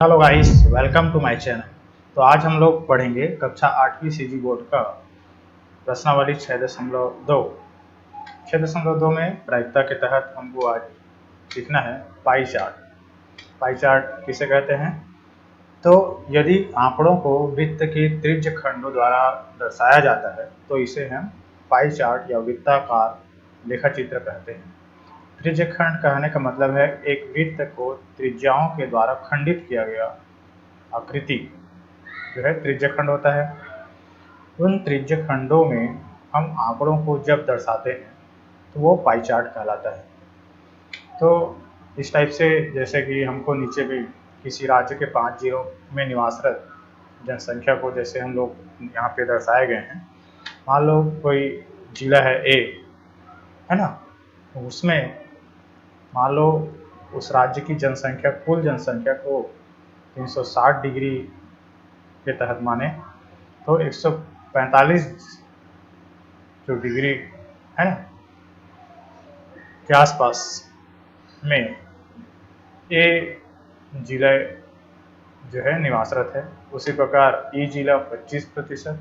Hello guys, welcome to my channel. तो आज हम लोग पढ़ेंगे कक्षा 8वीं सीजी बोर्ड का प्रश्नावली 6.2। 6.2 में प्रायिकता के तहत हमको आज सीखना है पाई चार्ट। पाई चार्ट किसे कहते हैं? तो यदि आंकड़ों को वृत्त के त्रिज्य खंडों द्वारा दर्शाया जाता है तो इसे हम पाई चार्ट या वृत्ताकार लेखा चित्र कहते हैं। त्रिज्य खंड कहने का मतलब है एक वृत्त को त्रिज्याओं के द्वारा खंडित किया गया आकृति जो है त्रिज्य खंड होता है। उन त्रिज्य खंडों में हम आंकड़ों को जब दर्शाते हैं तो वो पाई चार्ट कहलाता है। तो इस टाइप से जैसे कि हमको नीचे भी किसी राज्य के 5 जिलों में निवासरत जनसंख्या को जैसे हम लोग यहाँ पे दर्शाए गए हैं। मान लो कोई जिला है ए, है ना, तो उसमें मान लो उस राज्य की जनसंख्या कुल जनसंख्या को 360 डिग्री के तहत माने तो 145 जो डिग्री है के आसपास में ए जिला जो है निवासरत है। उसी प्रकार ई जिला 25%,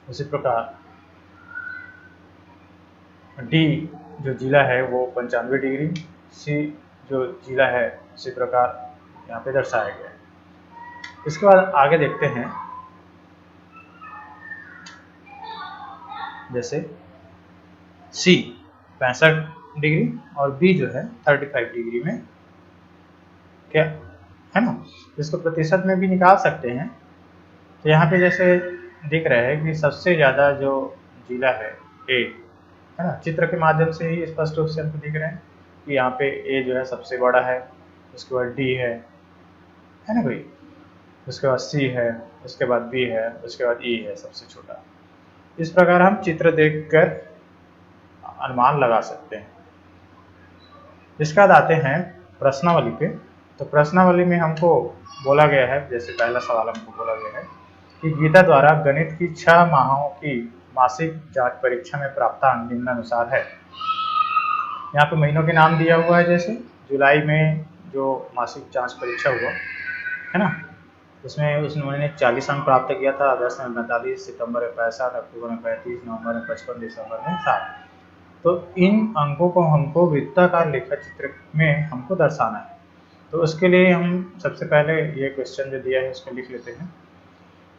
उसी प्रकार डी जो जिला है वो 95 डिग्री, सी जो जिला है उसी प्रकार यहाँ पे दर्शाया गया है। इसके बाद आगे देखते हैं, जैसे सी 65 डिग्री और बी जो है 35 डिग्री में क्या है ना, इसको प्रतिशत में भी निकाल सकते हैं। तो यहाँ पे जैसे दिख रहा है कि सबसे ज़्यादा जो जिला है ए, है ना, चित्र के माध्यम से ही स्पष्ट रूप से हमको दिख रहे हैं कि यहाँ पे ए जो है सबसे बड़ा है, उसके बाद डी है ना भाई, उसके बाद सी है, उसके बाद बी है, उसके बाद ई है सबसे छोटा। इस प्रकार हम चित्र देखकर अनुमान लगा सकते हैं। इसके बाद आते हैं प्रश्नावली पे। तो प्रश्नावली में हमको बोला गया है, जैसे पहला सवाल हमको बोला गया है कि गीता द्वारा गणित की 6 माहों की मासिक जांच परीक्षा में प्राप्तांक निम्नानुसार है। यहाँ पे महीनों के नाम दिया हुआ है, जैसे जुलाई में जो मासिक जांच परीक्षा हुआ है ना, उसमें उन्होंने 40 अंक प्राप्त किया था। अगस्त में 45, सितंबर में 65, अक्टूबर में 35, नवंबर में 55, दिसंबर में 7। तो इन अंकों को हमको वृत्ताकार लेखा चित्र में हमको दर्शाना है। तो उसके लिए हम सबसे पहले ये क्वेश्चन जो दिया है उसको लिख लेते हैं।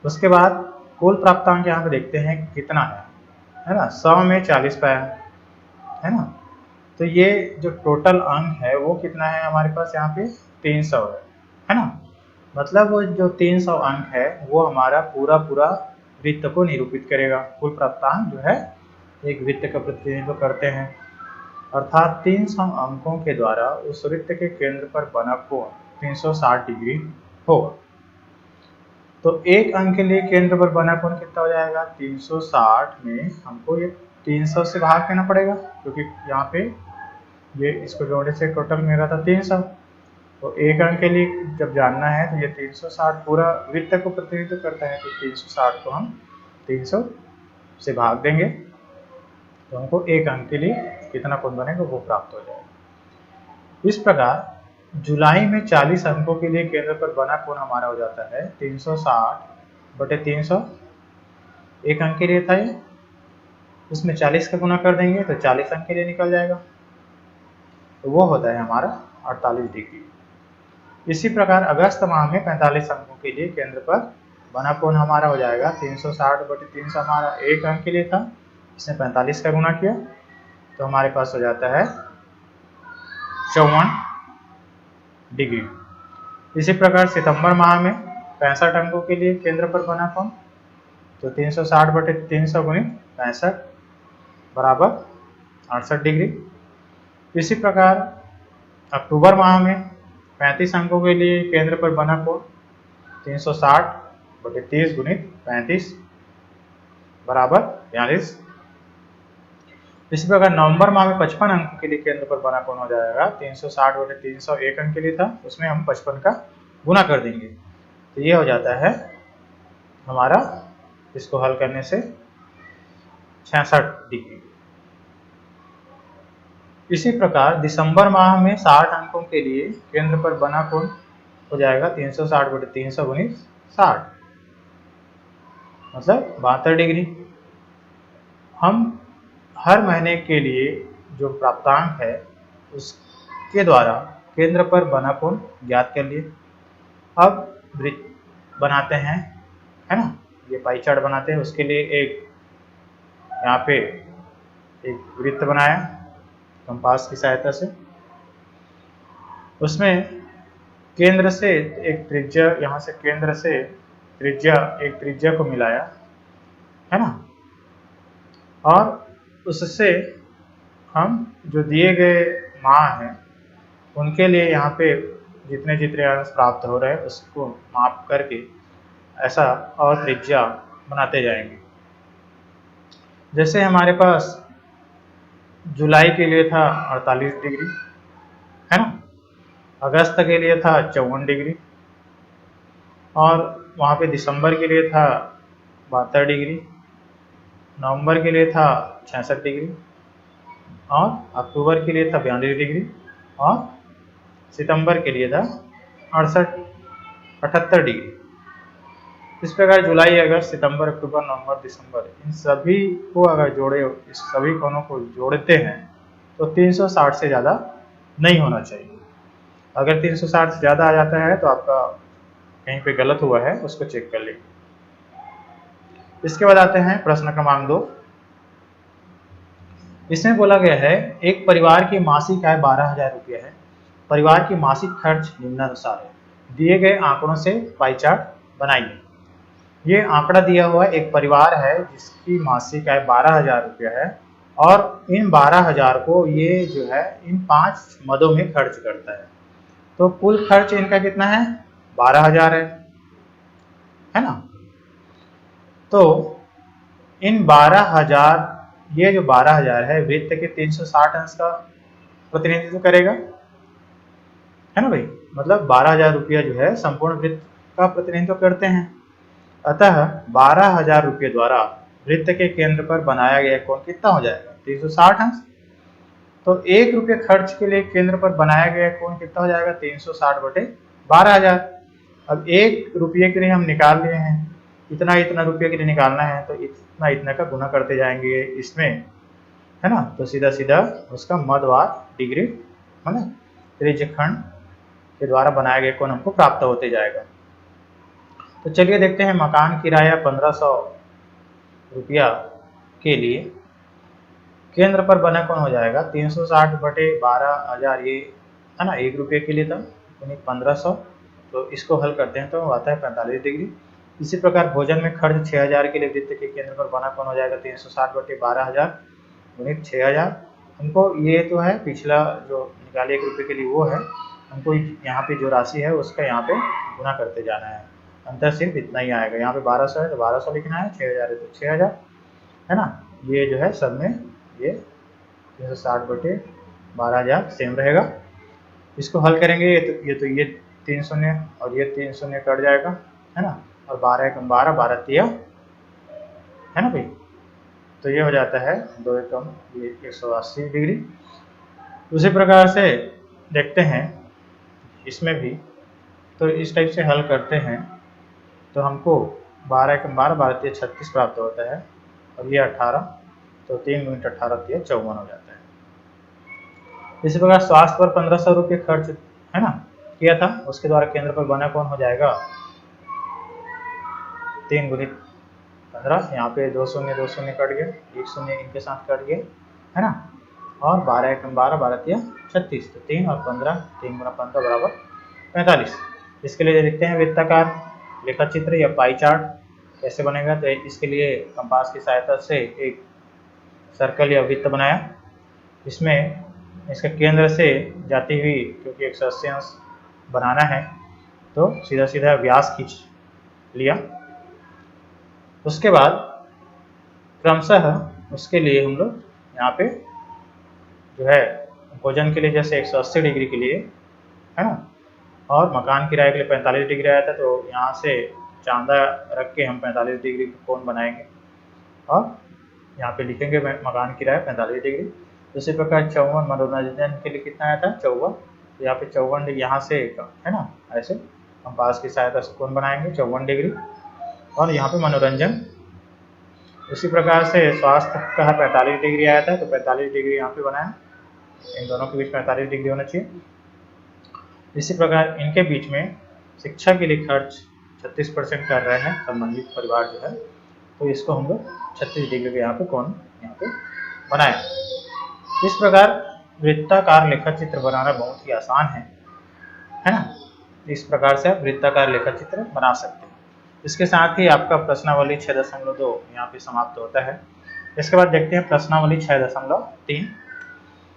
उसके बाद कुल प्राप्तांक यहाँ पे देखते हैं कितना है ना, 100 में 40 पाया है ना। तो ये जो टोटल अंक है वो कितना है हमारे पास यहाँ पे 300 है ना। मतलब वो जो 300 अंक है वो हमारा पूरा वृत्त को निरूपित करेगा। कुल प्राप्तांक जो है एक वृत्त का प्रतिनिधित्व करते हैं, अर्थात 300 अंकों के द्वारा उस वृत्त के केंद्र पर बना कोण 360 डिग्री होगा। तो एक अंक के लिए केंद्र पर बना कोण कितना हो जाएगा? 360 में हमको ये 300 से भाग देना पड़ेगा, क्योंकि यहाँ पे ये इसको जोड़ने से टोटल मेरा था 300। तो एक अंक के लिए जब जानना है तो ये 360 पूरा वृत्त को प्रतिनिधित्व करता है, तो 360 को हम 300 से भाग देंगे तो हमको एक अंक के लिए कितना कोण बनेगा वो प्राप्त हो जाएगा। इस प्रकार जुलाई में 40 अंकों के लिए केंद्र पर बना कोण हमारा हो जाता है 360 बटे 300। एक अंक के लिए था ये, उसमें 40 का गुना कर देंगे तो 40 अंक के लिए निकल जाएगा, तो वो होता है हमारा 48 डिग्री। इसी प्रकार अगस्त माह में 45 अंकों के लिए केंद्र पर बना कोण हमारा हो जाएगा 360 बटे 300। हमारा एक अंक के लिए था, इसने 45 का गुना किया तो हमारे पास हो जाता है 54 डिग्री। इसी प्रकार सितंबर माह में 65 अंकों के लिए केंद्र पर बना कोण तो 360 बटे 300 गुणित 65 बराबर 68 डिग्री। इसी प्रकार अक्टूबर माह में 35 अंकों के लिए केंद्र पर बना कोण 360 बटे 30 गुणित 35 बराबर 42। इसी प्रकार नवंबर माह में 55 अंकों के लिए केंद्र पर बना कोण हो जाएगा 360 बटे 300। एक अंक के लिए था, उसमें हम 55 का गुना कर देंगे तो ये हो जाता है हमारा, इसको हल करने से 66 डिग्री। इसी प्रकार दिसंबर माह में 60 अंकों के लिए केंद्र पर बना कोण हो जाएगा 360 बटे 300 गुणित 60, मतलब 72 डिग्री। हम हर महीने के लिए जो प्राप्तांक है उसके द्वारा केंद्र पर बना कोण ज्ञात कर लिए। अब वृत्त बनाते हैं, है ना, ये पाई चार्ट बनाते हैं। उसके लिए एक यहाँ पे एक वृत्त बनाया कंपास की सहायता से। उसमें केंद्र से एक त्रिज्या, यहाँ से केंद्र से एक त्रिज्या को मिलाया, है ना, और उससे हम जो दिए गए मान हैं उनके लिए यहाँ पे जितने जितने अंश प्राप्त हो रहे हैं उसको माप करके ऐसा और त्रिज्या बनाते जाएंगे। जैसे हमारे पास जुलाई के लिए था 48 डिग्री, है ना, अगस्त के लिए था 54 डिग्री, और वहाँ पे दिसंबर के लिए था 72 डिग्री, नवंबर के लिए था 66 डिग्री, और अक्टूबर के लिए था 42 डिग्री, और सितंबर के लिए था 78 डिग्री। इस प्रकार जुलाई, अगस्त, सितंबर, अक्टूबर, नवंबर, दिसंबर, इन सभी को अगर जोड़े, इस सभी कोणों को जोड़ते हैं तो 360 से ज़्यादा नहीं होना चाहिए। अगर 360 से ज़्यादा आ जाता है तो आपका कहीं पे गलत हुआ है, उसको चेक कर लेंगे। इसके बाद आते हैं प्रश्न क्रमांक 2। इसमें बोला गया है एक परिवार की मासिक आय 12,000 रुपये है। परिवार की मासिक खर्च निम्नानुसार है। दिए गए आंकड़ों से पाई चार्ट बनाइए। ये आंकड़ा दिया हुआ है, एक परिवार है जिसकी मासिक आय 12,000 रुपये है, और इन 12,000 को ये जो है इन 5 मदों में खर्च करता है। तो कुल खर्च इनका कितना है? 12,000 है ना। तो इन 12,000, ये जो 12,000 है वृत्त के 360 अंश का प्रतिनिधित्व करेगा, है ना भाई। मतलब 12,000 रुपया जो है संपूर्ण वृत्त का प्रतिनिधित्व करते हैं। अतः 12,000 रुपये द्वारा वृत्त के केंद्र पर बनाया गया कोण कितना हो जाएगा? 360 अंश। तो 1 रुपये खर्च के लिए केंद्र पर बनाया गया कोण कितना हो जाएगा? 360 बटे 12,000। अब 1 रुपये के लिए हम निकाल लिए हैं, इतना इतना रुपये के लिए निकालना है तो इतना इतना का गुना करते जाएंगे इसमें, है ना। तो सीधा सीधा उसका मध्यवार डिग्री, है ना, त्रिज्यखंड के द्वारा बनाया गया कोण हमको प्राप्त होते जाएगा। तो चलिए देखते हैं मकान किराया 1500 रुपया के लिए केंद्र पर बना कोण हो जाएगा 360 बटे 12,000, ये है ना 1 रुपये के लिए था, यानी 1500। तो इसको हल करते हैं तो आता है 45 डिग्री। इसी प्रकार भोजन में खर्च 6,000 के लिए वृत्त के केंद्र पर बना कोण हो जाएगा 360 बटे 12,000 गुणित 6,000। हमको ये तो है पिछला जो निकाले 1 रुपये के लिए वो है, हमको यहाँ पे जो राशि है उसका यहाँ पे गुना करते जाना है। अंतर सिर्फ इतना ही आएगा। यहाँ पे 1200 है तो 1200 लिखना है, 6,000 है तो 6,000, है ना। ये जो है सब में ये 360 बटे 12,000 सेम रहेगा। इसको हल करेंगे ये 3 शून्य और ये 3 शून्य कट जाएगा, है ना, और 12 एकम 12, 12 तिया, है ना भाई। तो ये हो जाता है 2 एकम ये 180 डिग्री। उसी प्रकार से देखते हैं इसमें भी, तो इस टाइप से हल करते हैं तो हमको 12 एकम 12, 12 तिया 36 प्राप्त होता है, और ये 18, तो 3 गुणित 18 तिया 54 हो जाता है। इसी प्रकार स्वास्थ्य पर 1500 रुपये खर्च, है ना, किया था, उसके द्वारा केंद्र पर बना कोण हो जाएगा 3 गुणित 15, यहाँ पे 2 शून्य कट गए, 1 शून्य इनके साथ कट गए, है ना, और 12 एकम 12, 12 तिया 36, तो 3 और 15, 3 गुणा 15 बराबर 45। इसके लिए देखते हैं वृत्ताकार रेखा चित्र या पाई चार्ट कैसे बनेगा। तो इसके लिए कंपास की सहायता से एक सर्कल या वृत्त बनाया। इसमें इसके केंद्र से जाती हुई, क्योंकि 180 अंश बनाना है तो सीधा सीधा व्यास खींच लिया। उसके बाद क्रमशः उसके लिए हम लोग यहाँ पे जो है भोजन के लिए जैसे 180 डिग्री के लिए, है ना, और मकान किराए के लिए 45 डिग्री आया था, तो यहाँ से चांदा रख के हम 45 डिग्री का कोण बनाएंगे और यहाँ पे लिखेंगे मकान किराया 45 डिग्री। इसी प्रकार 54 मनोरंजन के लिए कितना आया था? 54, तो यहाँ पे 54 यहाँ से, है ना, ऐसे कंपास की सहायता से कोण बनाएंगे 54 डिग्री। और यहाँ पे मनोरंजन, उसी प्रकार से स्वास्थ्य का 45 डिग्री आया था, तो 45 डिग्री यहाँ पे बनाया, इन दोनों के बीच 45 डिग्री होना चाहिए। इसी प्रकार इनके बीच में शिक्षा के लिए खर्च 36% कर रहे हैं संबंधित परिवार जो है, तो इसको हम लोग 36 डिग्री के यहाँ पे कोण यहाँ पे बनाया। इस प्रकार वृत्ताकार लेखा चित्र बनाना बहुत ही आसान है ना। इस प्रकार से आप वृत्ताकार लेखा चित्र बना सकते हैं। इसके साथ ही आपका प्रश्नावली 6.2 यहाँ पे समाप्त होता है। इसके बाद देखते हैं प्रश्नावली 6.3।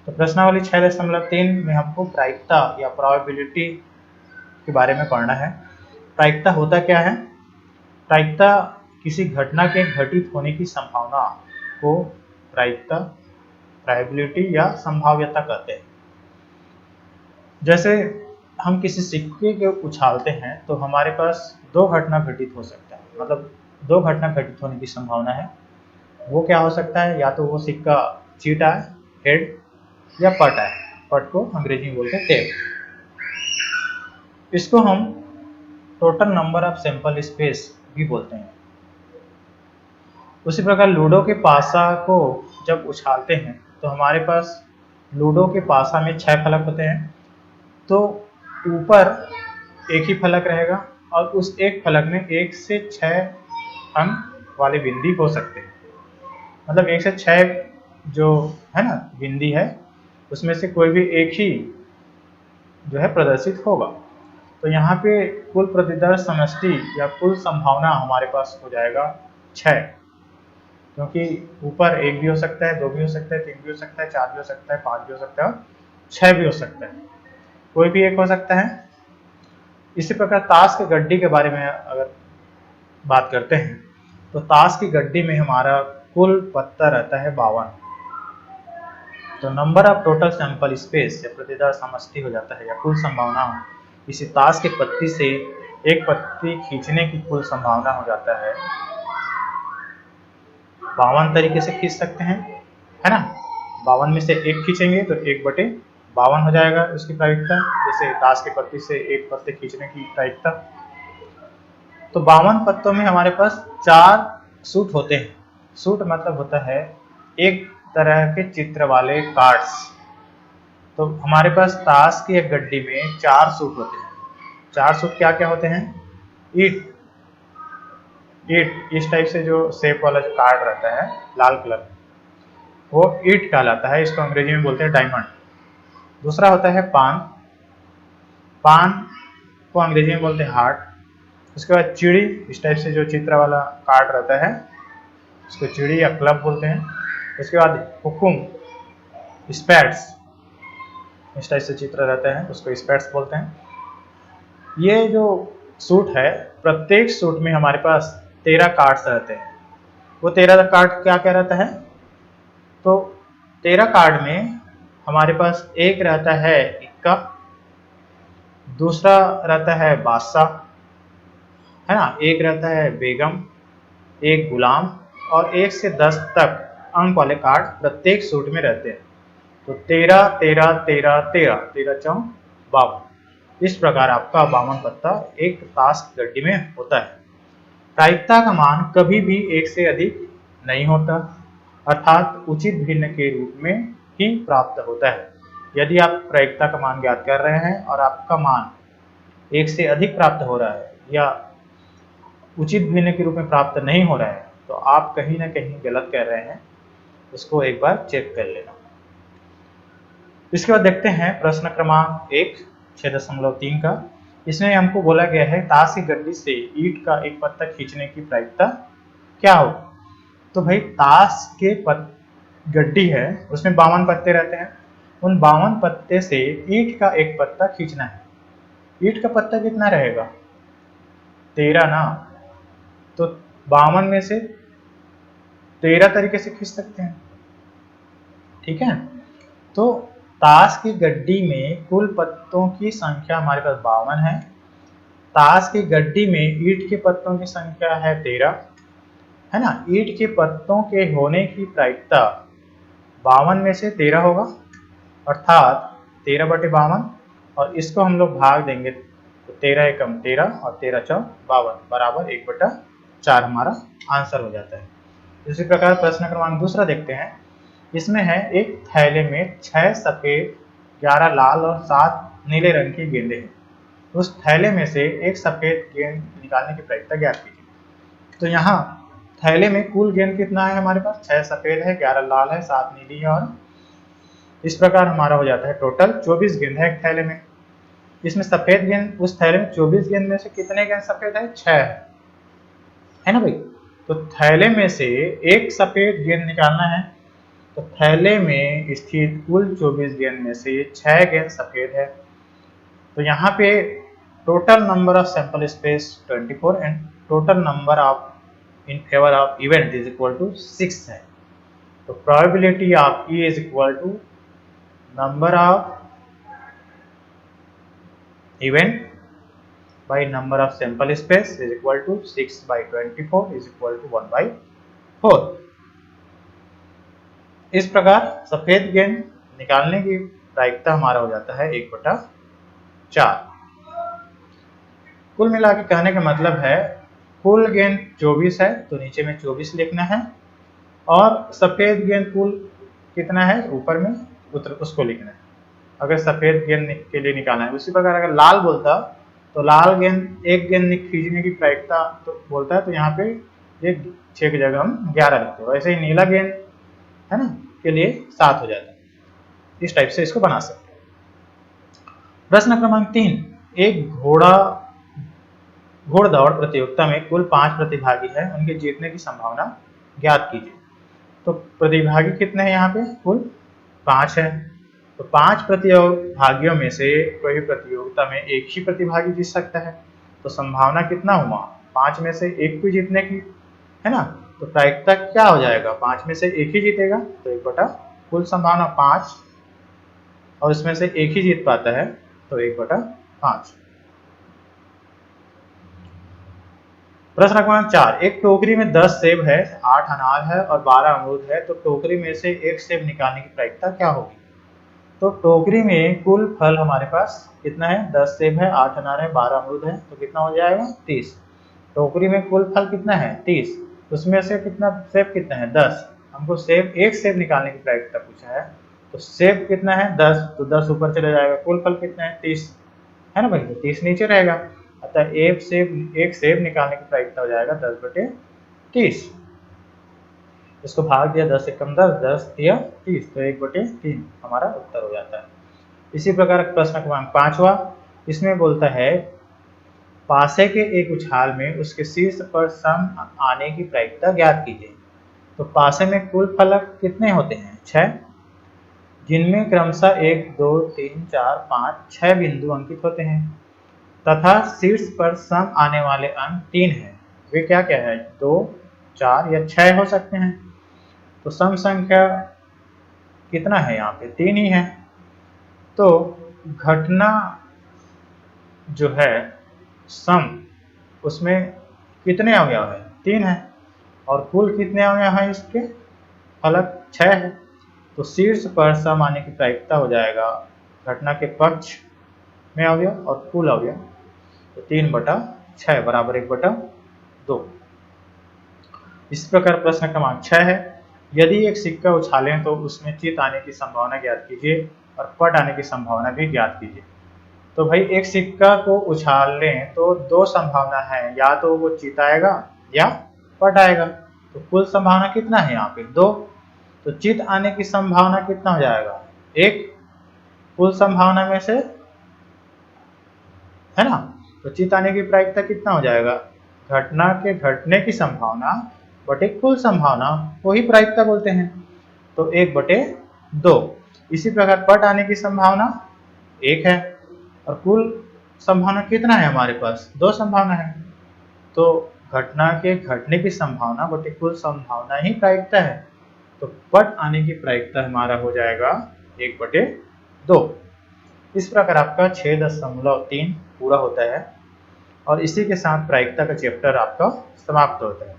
तो प्रश्नावली 6.3 में हमको प्रायिकता या प्रोबेबिलिटी के बारे में पढ़ना है। प्रायिकता होता क्या है? प्रायिकता किसी घटना के घटित होने की संभावना को प्रायिकता, प्रोबेबिलिटी या संभाव्यता कहते हैं। जैसे हम किसी सिक्के के उछालते हैं तो हमारे पास दो घटना घटित हो सकता है, मतलब दो घटना घटित होने की संभावना है। वो क्या हो सकता है? या तो वो सिक्का चीट आए, हेड, या पट आए। पट को अंग्रेजी में बोलते हैं टेल। इसको हम total number of sample space भी बोलते हैं। उसी प्रकार लूडो के पासा को जब उछालते हैं तो हमारे पास लूडो के पासा में 6 फलक होते हैं, तो ऊपर एक ही फलक रहेगा और उस एक फलक में 1 से 6 अंक वाले बिंदी हो सकते हैं। मतलब 1 से 6 जो है ना बिंदी है, उसमें से कोई भी एक ही जो है प्रदर्शित होगा। तो यहाँ पे कुल प्रतिदर्श समष्टि या कुल संभावना हमारे पास हो जाएगा 6, क्योंकि ऊपर 1 भी हो सकता है, 2 भी हो सकता है, 3 भी हो सकता है, 4 भी हो सकता है, 5 भी हो सकता है और 6 भी हो सकता है, कोई भी एक हो सकता है। इसी प्रकार ताश के गड्डी के बारे में अगर बात करते हैं तो ताश की गड्डी में हमारा कुल पत्ता रहता है 52। तो number of total sample space या प्रतिदर्श समष्टि हो जाता है या कुल संभावना हो, इसी ताश के पत्ती से एक पत्ती खींचने की कुल संभावना हो जाता है 52 तरीके से खींच सकते हैं, है ना। 52 में से एक खींचेंगे तो 1/52 हो जाएगा उसकी प्रायिकता, जैसे ताश के पत्ती से एक पत्ते खींचने की प्रायिकता। तो 52 पत्तों में हमारे पास 4 सूट होते हैं। सूट मतलब होता है एक तरह के चित्र वाले कार्ड्स। तो हमारे पास ताश की एक गड्डी में 4 सूट होते हैं। 4 सूट क्या क्या होते हैं? ईट, इस टाइप से जो शेप वाला जो कार्ड रहता है लाल कलर, वो ईट कहलाता है, इसको अंग्रेजी में बोलते हैं डायमंड। दूसरा होता है पान, पान को अंग्रेजी में बोलते हैं हार्ट। उसके बाद चिड़ी, इस टाइप से जो चित्र वाला कार्ड रहता है उसको चिड़ी या क्लब बोलते हैं। उसके बाद हुकुम, स्पैड्स, इस टाइप से चित्र रहता है उसको स्पैड्स बोलते हैं। ये जो सूट है, प्रत्येक सूट में हमारे पास 13 कार्ड्स रहते हैं। वो 13 कार्ड क्या क्या रहता है? तो 13 कार्ड में हमारे पास एक रहता है इक्का, दूसरा रहता है बादशाह, है ना, एक रहता है बेगम, एक गुलाम, और 1 से 10 तक अंक वाले कार्ड प्रत्येक सूट में रहते हैं। तो 13 13 13 13 13 चौं 52। इस प्रकार आपका 52 पत्ता एक ताश की गड्डी में होता है। प्रायिकता का मान कभी भी 1 से अधिक नहीं होता, अर्थात उचित भिन्न के रूप में ही प्राप्त होता है। यदि आप प्रायिकता का मान ज्ञात कर रहे हैं और आपका मान 1 से अधिक प्राप्त हो रहा है या उचित भिन्न के रूप में प्राप्त नहीं हो रहा है, तो आप कहीं ना कहीं गलत कर रहे हैं, उसको एक बार चेक कर लेना। इसके बाद देखते हैं प्रश्न क्रमांक 1 6.3 का। इसमें हमको बोला गया है ताश की गड्डी से ईंट का एक पत्ता खींचने की प्रायिकता क्या हो। तो भाई ताश के गड्डी है, उसमें 52 पत्ते रहते हैं, उन 52 पत्ते से ईंट का एक पत्ता खींचना है। ईंट का पत्ता कितना रहेगा? 13 ना, तो 52 में से 13 तरीके से खींच सकते हैं, ठीक है। तो ताश की गड्डी में कुल पत्तों की संख्या हमारे पास 52 है। ताश की गड्डी में ईंट के पत्तों की संख्या है 13, है ना। ईंट के पत्तों के होने की प्रायिकता 52 में से 13 होगा, अर्थात 13/52, और इसको हम लोग भाग देंगे तो 13 एकम 13 और 13 चौ 52 बराबर 1/4 हमारा आंसर हो जाता है। इसी प्रकार प्रश्न क्रमांक दूसरा देखते हैं। इसमें है एक थैले में 6 सफेद, 11 लाल और 7 नीले रंग की गेंदें हैं। उस थैले में से एक सफेद गेंद निकालने की प्रायिकता ज्ञात कीजिए। तो यहाँ थैले में कुल गेंद कितना है हमारे पास? 6 सफेद है, 11 लाल है, 7 नीली है और इस प्रकार हमारा हो जाता है टोटल 24 गेंद है एक थैले में। इसमें सफेद गेंद, उस थैले में 24 गेंद में से कितने गेंद सफेद है? 6 है ना भाई। तो थैले में से एक सफेद गेंद निकालना है। तो थैले में स्थित कुल 24 गेंद में से 6 गेंद सफेद है। तो यहाँ पे total number of sample space 24 and total number of in favour of event is equal to 6 है। तो probability of E is equal to number of event by number of sample space is equal to 6 by 24 is equal to 1 by 4। इस प्रकार सफेद गेंद निकालने की प्रायिकता हमारा हो जाता है 1/4। कुल मिला के कहने का मतलब है कुल गेंद 24 है तो नीचे में 24 लिखना है और सफेद गेंद कुल कितना है ऊपर में उसको लिखना है अगर सफेद गेंद के लिए निकालना है। उसी प्रकार अगर लाल बोलता तो लाल गेंद एक गेंद खींचने की प्रायिकता तो बोलता है तो यहाँ पे एक 6 की जगह हम 11 लिखते हैं। वैसे ही नीला गेंद है ना के लिए 7 हो जाता है। इस टाइप से इसको बना सकते हैं। प्रश्न क्रमांक 3, एक घोड़दौड़ प्रतियोगिता में कुल 5 प्रतिभागी हैं, उनके जीतने की संभावना ज्ञात कीजिए। तो प्रतिभागी कितने हैं यहाँ पे? कुल 5 है। तो 5 प्रतिभागियों में से कोई भी प्रतियोगिता में एक ही प्रतिभागी जीत सकता है। तो संभावना कितना हुआ? 5 में से एक को जीतने की, है ना। तो प्रायिकता क्या हो जाएगा? 5 में से एक ही जीतेगा तो 1 कुल संभावना 5 और इसमें से एक ही जीत पाता है तो 1/5। प्रश्न क्रमांक 4, एक टोकरी में 10 सेब है, 8 अनार है और 12 अमरूद है। तो टोकरी में से एक सेब निकालने की प्रायिकता क्या होगी? तो टोकरी में कुल फल हमारे पास कितना है? 10 सेब है, 8 अनार है, 12 अमरूद है। तो कितना हो जाएगा? 30। टोकरी में कुल फल कितना है? 30। उसमें से कितना सेब कितना है? 10। हमको एक सेब निकालने की प्रायिकता पूछा है। तो सेब कितना है? 10। तो 10 ऊपर चले जाएगा। कुल फल कितना है? 30 है ना भाई। तो 30 नीचे रहेगा। अतः एक सेब निकालने की प्रायिकता हो जाएगा 10/30। इसको भाग दिया 10 एकम 10, 10 दिया 30 तो 1/3 हमारा उत्तर हो जाता है। इसी प्रकार प्रश्न क्रमांक 5वां, इसमें बोलता है पासे के एक उछाल में उसके शीर्ष पर सम आने की प्रायिकता ज्ञात कीजिए। तो पासे में कुल फलक कितने होते हैं? 6, जिनमें क्रमशः 1, 2, 3, 4, 5, 6 बिंदु अंकित होते हैं तथा शीर्ष पर सम आने वाले अंक 3 हैं। वे क्या क्या है? 2, 4 या 6 हो सकते हैं। तो सम संख्या कितना है? यहाँ पे 3 ही है। तो घटना जो है सम उसमें कितने अवयव है? 3 है और कुल कितने अवयव है? इसके फलक 6 है। तो शीर्ष पर सम आने की प्रायिकता हो जाएगा घटना के पक्ष में अवयव और कुल अवयव। तो 3/6 बराबर 1/2। इस प्रकार प्रश्न क्रमांक 6 है, यदि एक सिक्का उछालें तो उसमें चित आने की संभावना ज्ञात कीजिए और पट आने की संभावना भी ज्ञात कीजिए। तो भाई एक सिक्का को उछाल लें तो 2 संभावना है, या तो वो चित आएगा या पट आएगा। तो कुल संभावना कितना है यहाँ पे? 2। तो चित आने की संभावना कितना हो जाएगा? 1 कुल संभावना में से, है ना। तो चित आने की प्रायिकता कितना हो जाएगा? घटना के घटने की संभावना बटे कुल संभावना, वही प्रायिकता बोलते हैं। तो 1/2। इसी प्रकार पट आने की संभावना 1 है और कुल संभावना कितना है हमारे पास? 2 संभावना है। तो घटना के घटने की संभावना बटे कुल संभावना ही प्रायिकता है। तो पट आने की प्रायिकता हमारा हो जाएगा 1/2। इस प्रकार आपका 6.3 पूरा होता है और इसी के साथ प्रायिकता का चैप्टर आपका समाप्त होता है।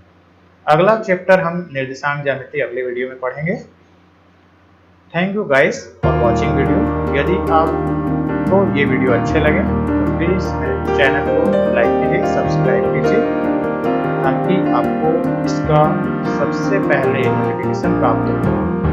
अगला चैप्टर हम निर्देशांक ज्यामिति अगले वीडियो में पढ़ेंगे। Thank you guys for watching video. यदि आपको ये वीडियो अच्छे लगे तो प्लीज़ मेरे चैनल को लाइक कीजिए, सब्सक्राइब कीजिए, ताकि आपको इसका सबसे पहले नोटिफिकेशन प्राप्त हो।